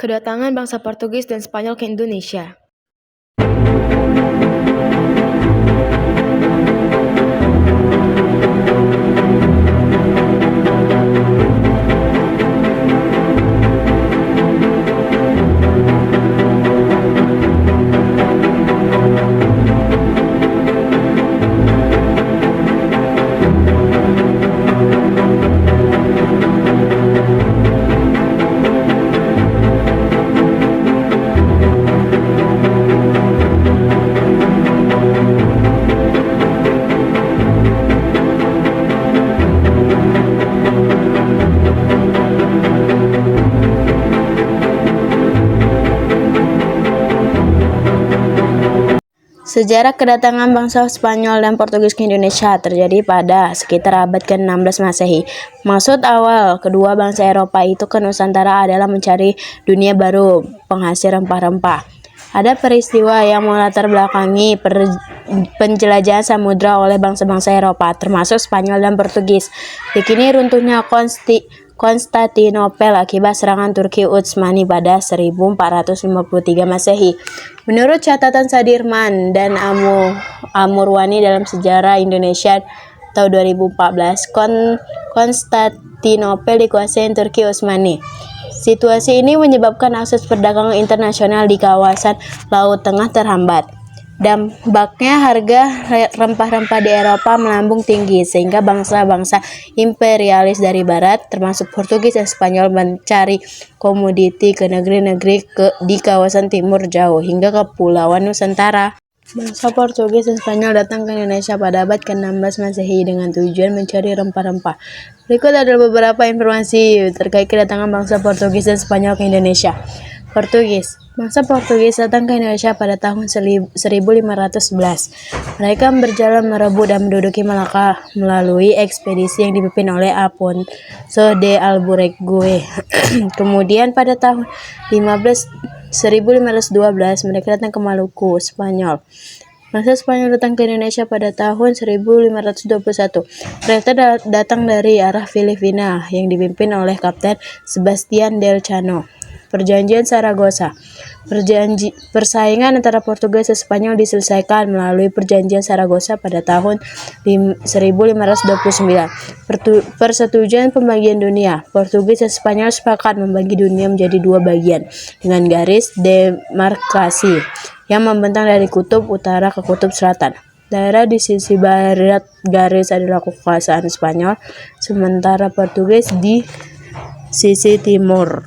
Kedatangan bangsa Portugis dan Spanyol ke Indonesia. Sejarah kedatangan bangsa Spanyol dan Portugis ke Indonesia terjadi pada sekitar abad ke-16 Masehi. Maksud awal kedua bangsa Eropa itu ke Nusantara adalah mencari dunia baru penghasil rempah-rempah. Ada peristiwa yang melatar belakangi penjelajahan samudra oleh bangsa-bangsa Eropa, termasuk Spanyol dan Portugis. Yakini runtuhnya Konstantinopel akibat serangan Turki Utsmani pada 1453 Masehi. Menurut catatan Sadirman dan Amurwani dalam Sejarah Indonesia tahun 2014, Konstantinopel dikuasai Turki Utsmani. Situasi ini menyebabkan akses perdagangan internasional di kawasan Laut Tengah terhambat. Dampaknya harga rempah-rempah di Eropa melambung tinggi sehingga bangsa-bangsa imperialis dari barat termasuk Portugis dan Spanyol mencari komoditi ke negeri-negeri di kawasan timur jauh hingga Kepulauan Nusantara. Bangsa Portugis dan Spanyol datang ke Indonesia pada abad ke-16 Masehi dengan tujuan mencari rempah-rempah. Berikut adalah beberapa informasi terkait kedatangan bangsa Portugis dan Spanyol ke Indonesia. Bangsa Portugis datang ke Indonesia pada tahun 1511. Mereka berjalan merebut dan menduduki Malaka melalui ekspedisi yang dipimpin oleh Afonso de Albuquerque. Kemudian pada tahun 1512 mereka datang ke Maluku, Spanyol. Bangsa Spanyol datang ke Indonesia pada tahun 1521. Mereka datang dari arah Filipina yang dipimpin oleh Kapten Sebastian del Cano. Perjanjian Saragossa. Persaingan antara Portugis dan Spanyol diselesaikan melalui Perjanjian Saragossa pada tahun 1529. Persetujuan pembagian dunia. Portugis dan Spanyol sepakat membagi dunia menjadi dua bagian dengan garis demarkasi yang membentang dari kutub utara ke kutub selatan. Daerah di sisi barat garis adalah kekuasaan Spanyol, sementara Portugis di sisi timur.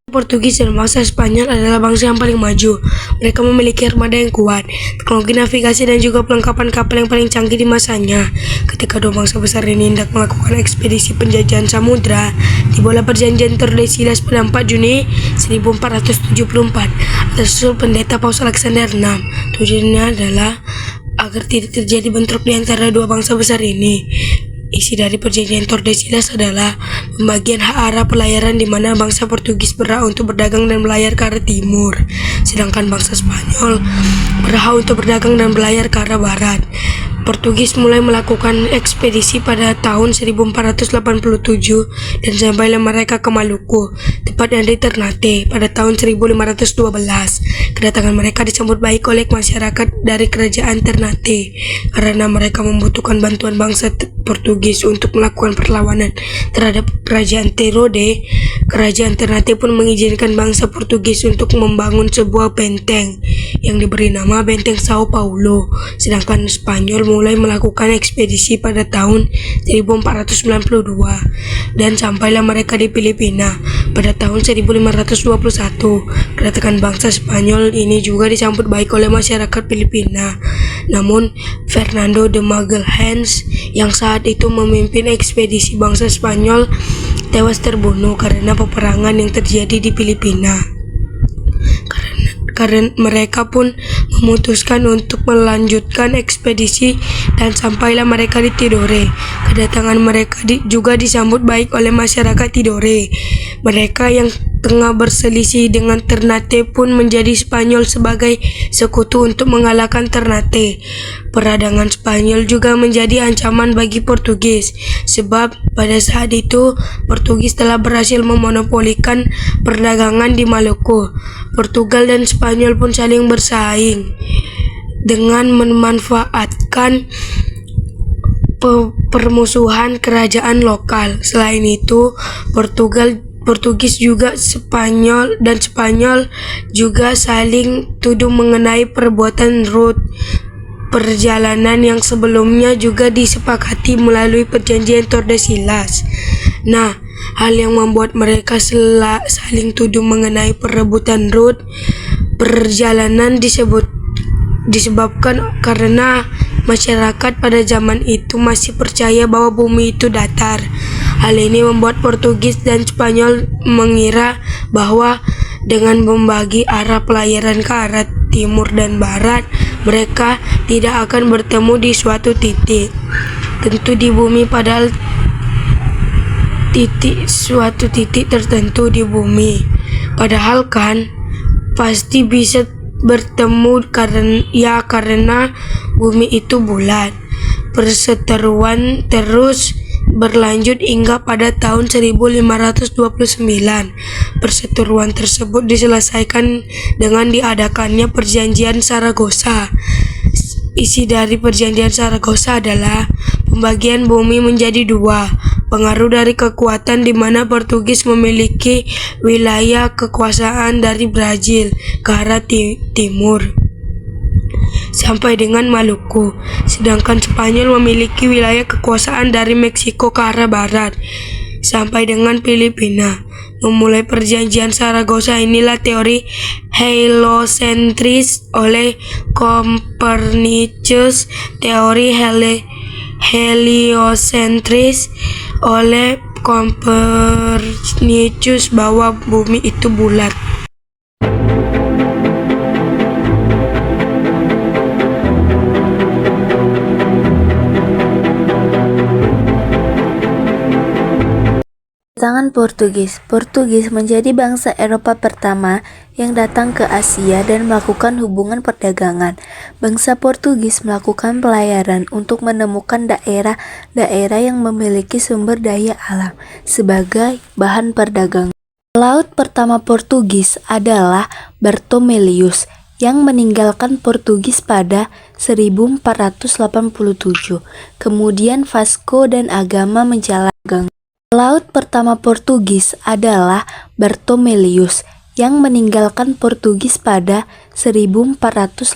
Portugis dan bangsa Spanyol adalah bangsa yang paling maju. Mereka memiliki armada yang kuat, teknologi navigasi dan juga pelengkapan kapal yang paling canggih di masanya. Ketika dua bangsa besar ini hendak melakukan ekspedisi penjajahan samudra di bawah Perjanjian Tordesillas pada 4 Juni 1474 atas usul pendeta Paus Alexander VI. Tujuannya adalah agar tidak terjadi bentrok di antara dua bangsa besar ini. Isi dari Perjanjian Tordesillas adalah pembagian hak arah pelayaran di mana bangsa Portugis berhak untuk berdagang dan berlayar ke arah timur, sedangkan bangsa Spanyol berhak untuk berdagang dan berlayar ke arah barat. Portugis mulai melakukan ekspedisi pada tahun 1487 dan sampailah mereka ke Maluku, tepatnya di Ternate pada tahun 1512. Kedatangan mereka disambut baik oleh masyarakat dari kerajaan Ternate karena mereka membutuhkan bantuan bangsa Portugis untuk melakukan perlawanan terhadap kerajaan Terode. Kerajaan Ternate pun mengizinkan bangsa Portugis untuk membangun sebuah benteng yang diberi nama Benteng Sao Paulo, sedangkan Spanyol mulai melakukan ekspedisi pada tahun 1492 dan sampailah mereka di Filipina pada tahun 1521. Kedatangan bangsa Spanyol ini juga disambut baik oleh masyarakat Filipina. Namun Fernando de Magallanes yang saat itu memimpin ekspedisi bangsa Spanyol tewas terbunuh karena peperangan yang terjadi di Filipina. Karena mereka pun memutuskan untuk melanjutkan ekspedisi dan sampailah mereka di Tidore. Kedatangan mereka juga disambut baik oleh masyarakat Tidore. Mereka yang tengah berselisih dengan Ternate pun menjadi Spanyol sebagai sekutu untuk mengalahkan Ternate. Peradangan Spanyol juga menjadi ancaman bagi Portugis, sebab pada saat itu Portugis telah berhasil memonopolikan perdagangan di Maluku. Portugal dan Spanyol pun saling bersaing dengan memanfaatkan permusuhan kerajaan lokal. Selain itu, Portugis juga Spanyol juga saling tuduh mengenai perbuatan Ruth. Perjalanan yang sebelumnya juga disepakati melalui perjanjian Tordesillas. Nah, hal yang membuat mereka saling tuduh mengenai perebutan Ruth perjalanan disebabkan karena masyarakat pada zaman itu masih percaya bahwa bumi itu datar. Hal ini membuat Portugis dan Spanyol mengira bahwa dengan membagi arah pelayaran ke arah timur dan barat, mereka tidak akan bertemu di suatu titik. Tentu di bumi, padahal suatu titik tertentu di bumi. Padahal kan pasti bisa bertemu karena bumi itu bulat. Perseteruan terus berlanjut hingga pada tahun 1529. Perseteruan tersebut diselesaikan dengan diadakannya perjanjian Saragossa. Isi dari perjanjian Saragossa adalah pembagian bumi menjadi dua. Pengaruh dari kekuatan di mana Portugis memiliki wilayah kekuasaan dari Brazil ke arah timur sampai dengan Maluku, sedangkan Spanyol memiliki wilayah kekuasaan dari Meksiko ke arah barat sampai dengan Filipina. Memulai perjanjian Saragossa inilah teori heliocentris oleh Copernicus, teori heliocentris oleh Copernicus bahwa bumi itu bulat. Kedatangan Portugis menjadi bangsa Eropa pertama yang datang ke Asia dan melakukan hubungan perdagangan. Bangsa Portugis melakukan pelayaran untuk menemukan daerah-daerah yang memiliki sumber daya alam sebagai bahan perdagangan. Pelaut pertama Portugis adalah Bartolomeu yang meninggalkan Portugis pada 1487. Kemudian Vasco dan Gama menjalankan. Pelaut pertama Portugis adalah Bartolomeu yang meninggalkan Portugis pada 1487.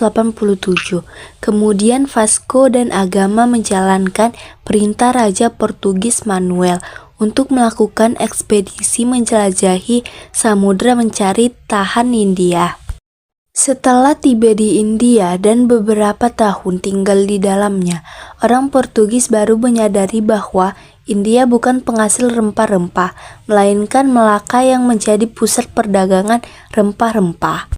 Kemudian Vasco dan Gama menjalankan perintah Raja Portugis Manuel untuk melakukan ekspedisi menjelajahi samudra mencari tahan India. Setelah tiba di India dan beberapa tahun tinggal di dalamnya, orang Portugis baru menyadari bahwa India bukan penghasil rempah-rempah, melainkan Melaka yang menjadi pusat perdagangan rempah-rempah.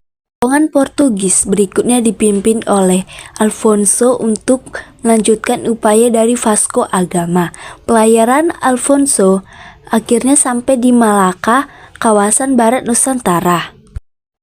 Rombongan Portugis berikutnya dipimpin oleh Alfonso untuk melanjutkan upaya dari Vasco da Gama. Pelayaran Alfonso akhirnya sampai di Malaka, kawasan barat Nusantara.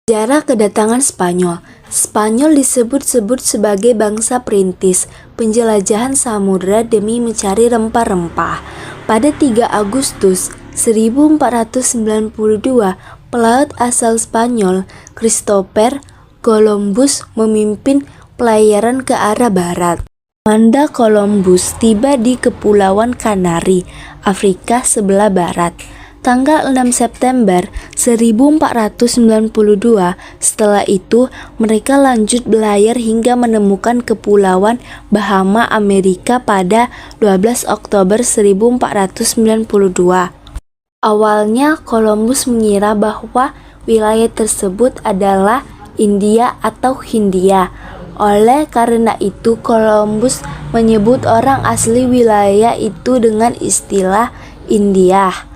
Sejarah kedatangan Spanyol. Spanyol disebut-sebut sebagai bangsa perintis penjelajahan samudra demi mencari rempah-rempah. Pada 3 Agustus 1492, pelaut asal Spanyol Christopher Columbus memimpin pelayaran ke arah barat. Amanda Columbus tiba di Kepulauan Kanari, Afrika sebelah barat, tanggal 6 September 1492. Setelah itu, mereka lanjut berlayar hingga menemukan Kepulauan Bahama Amerika pada 12 Oktober 1492. Awalnya, Columbus mengira bahwa wilayah tersebut adalah India atau Hindia. Oleh karena itu, Columbus menyebut orang asli wilayah itu dengan istilah India.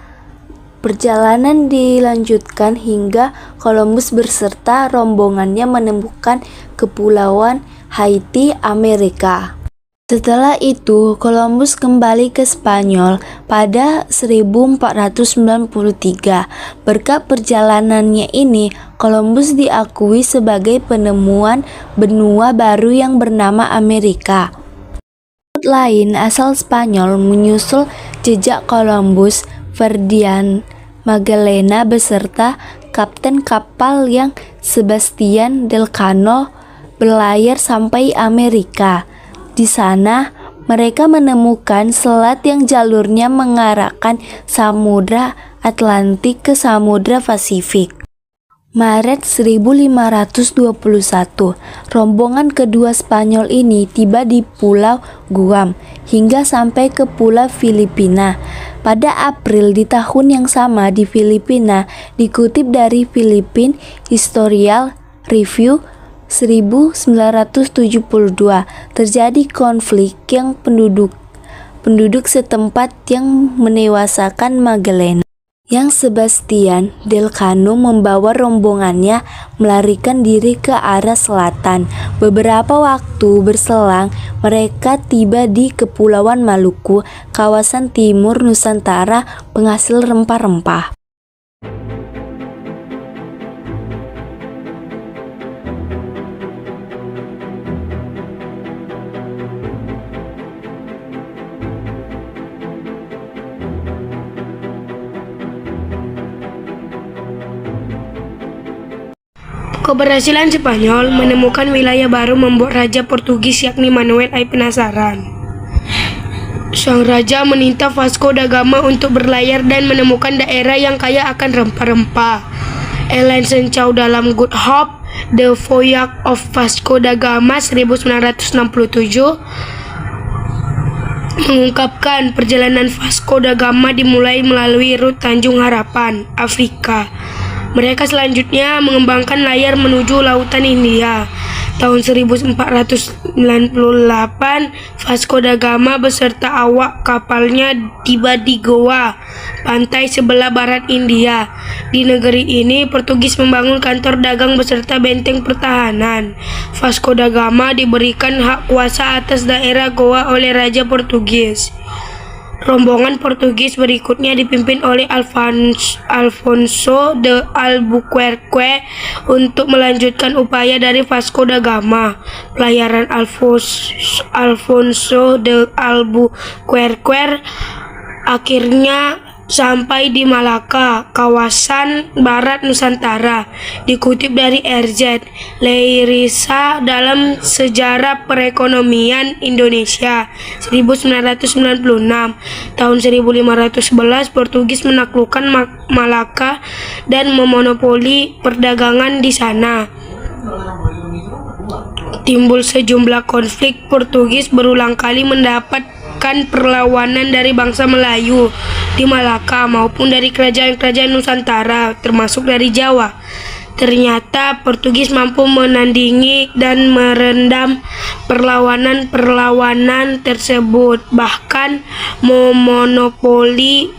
Perjalanan dilanjutkan hingga Columbus beserta rombongannya menemukan kepulauan Haiti, Amerika. Setelah itu, Columbus kembali ke Spanyol pada 1493. Berkat perjalanannya ini, Columbus diakui sebagai penemuan benua baru yang bernama Amerika. Lain asal Spanyol menyusul jejak Columbus, Ferdinand Magellan beserta kapten kapal yang Sebastian Elcano berlayar sampai Amerika. Di sana, mereka menemukan selat yang jalurnya mengarahkan Samudra Atlantik ke Samudra Pasifik. Maret 1521, rombongan kedua Spanyol ini tiba di Pulau Guam hingga sampai ke Pulau Filipina. Pada April di tahun yang sama di Filipina, dikutip dari Philippine Historical Review 1972, terjadi konflik yang penduduk setempat yang menewasakan Magellan. Yang Sebastian Elcano membawa rombongannya melarikan diri ke arah selatan. Beberapa waktu berselang, mereka tiba di Kepulauan Maluku, kawasan timur Nusantara penghasil rempah-rempah. Keberhasilan Spanyol menemukan wilayah baru membuat Raja Portugis yakni Manuel I penasaran. Sang raja meminta Vasco da Gama untuk berlayar dan menemukan daerah yang kaya akan rempah-rempah. Ellen Sencau dalam Good Hope, The Voyage of Vasco da Gama 1967 mengungkapkan perjalanan Vasco da Gama dimulai melalui rute Tanjung Harapan, Afrika. Mereka selanjutnya mengembangkan layar menuju Lautan India. Tahun 1498, Vasco da Gama beserta awak kapalnya tiba di Goa, pantai sebelah barat India. Di negeri ini, Portugis membangun kantor dagang beserta benteng pertahanan. Vasco da Gama diberikan hak kuasa atas daerah Goa oleh Raja Portugis. Rombongan Portugis berikutnya dipimpin oleh Alfonso de Albuquerque untuk melanjutkan upaya dari Vasco da Gama. Pelayaran Alfonso de Albuquerque akhirnya sampai di Malaka, kawasan barat Nusantara. Dikutip dari RZ Leirisa dalam Sejarah Perekonomian Indonesia 1996, tahun 1511 Portugis menaklukkan Malaka dan memonopoli perdagangan di sana. Timbul sejumlah konflik. Portugis berulang kali mendapatkan perlawanan dari bangsa Melayu di Malaka maupun dari kerajaan-kerajaan Nusantara, termasuk dari Jawa. Ternyata Portugis mampu menandingi dan merendam perlawanan-perlawanan tersebut. Bahkan monopoli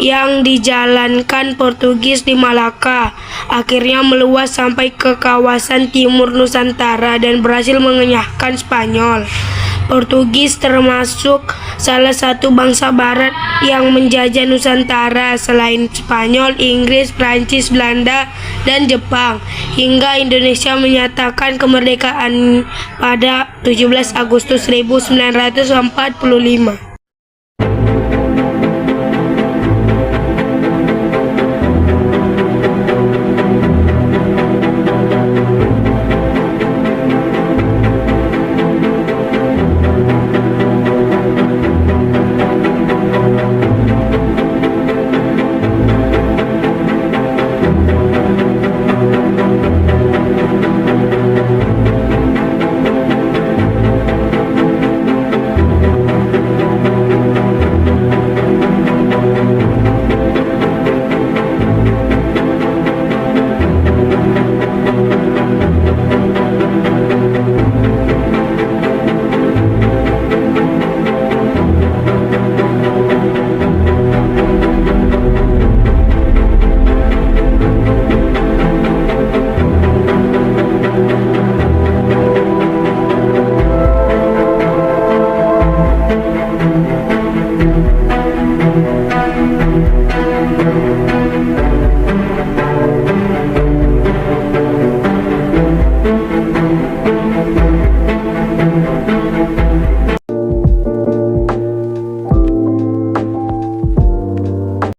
yang dijalankan Portugis di Malaka akhirnya meluas sampai ke kawasan timur Nusantara dan berhasil mengenyahkan Spanyol. Portugis termasuk salah satu bangsa barat yang menjajah Nusantara selain Spanyol, Inggris, Prancis, Belanda, dan Jepang, hingga Indonesia menyatakan kemerdekaan pada 17 Agustus 1945.